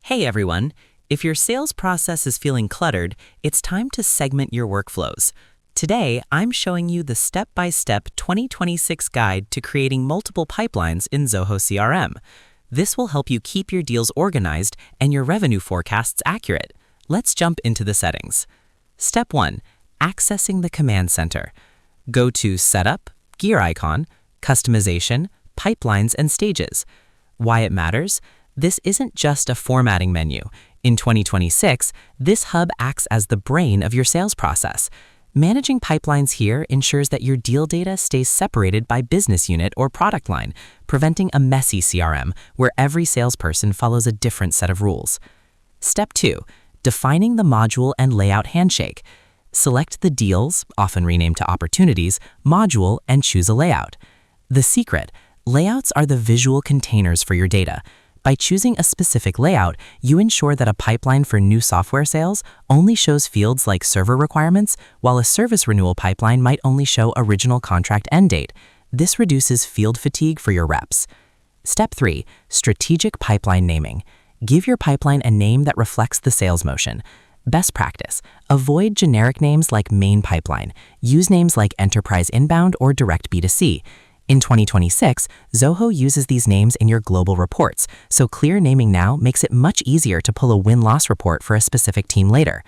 Hey everyone! If your sales process is feeling cluttered, it's time to segment your workflows. Today, I'm showing you the step-by-step 2026 guide to creating multiple pipelines in Zoho CRM. This will help you keep your deals organized and your revenue forecasts accurate. Let's jump into the settings. Step 1. Accessing the command center. Go to Setup, gear icon, Customization, Pipelines and Stages. Why it matters? This isn't just a formatting menu. In 2026, this hub acts as the brain of your sales process. Managing pipelines here ensures that your deal data stays separated by business unit or product line, preventing a messy CRM where every salesperson follows a different set of rules. Step 2. Defining the module and layout handshake. Select the Deals, often renamed to Opportunities, module and choose a layout. The secret: layouts are the visual containers for your data. By choosing a specific layout, you ensure that a pipeline for new software sales only shows fields like server requirements, while a service renewal pipeline might only show original contract end date. This reduces field fatigue for your reps. Step 3. Strategic pipeline naming. Give your pipeline a name that reflects the sales motion. Best practice: avoid generic names like main pipeline. Use names like enterprise inbound or direct B2C. In 2026, Zoho uses these names in your global reports, so clear naming now makes it much easier to pull a win-loss report for a specific team later.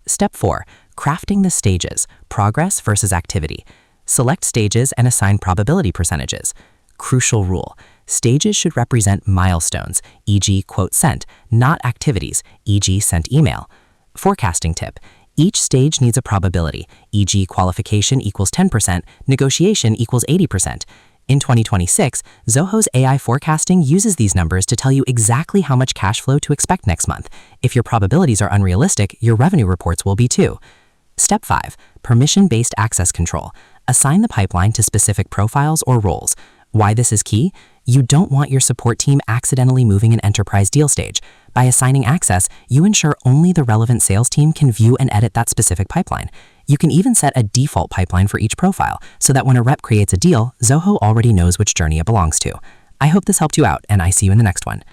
Step 4. Crafting the stages, progress versus activity. Select stages and assign probability percentages. Crucial rule: stages should represent milestones, e.g. quote sent, not activities, e.g. sent email. Forecasting tip: each stage needs a probability, e.g. qualification equals 10%, negotiation equals 80%. In 2026, Zoho's AI forecasting uses these numbers to tell you exactly how much cash flow to expect next month. If your probabilities are unrealistic, your revenue reports will be too. Step 5. Permission-based access control. Assign the pipeline to specific profiles or roles. Why this is key? You don't want your support team accidentally moving an enterprise deal stage. By assigning access, you ensure only the relevant sales team can view and edit that specific pipeline. You can even set a default pipeline for each profile, so that when a rep creates a deal, Zoho already knows which journey it belongs to. I hope this helped you out, and I see you in the next one.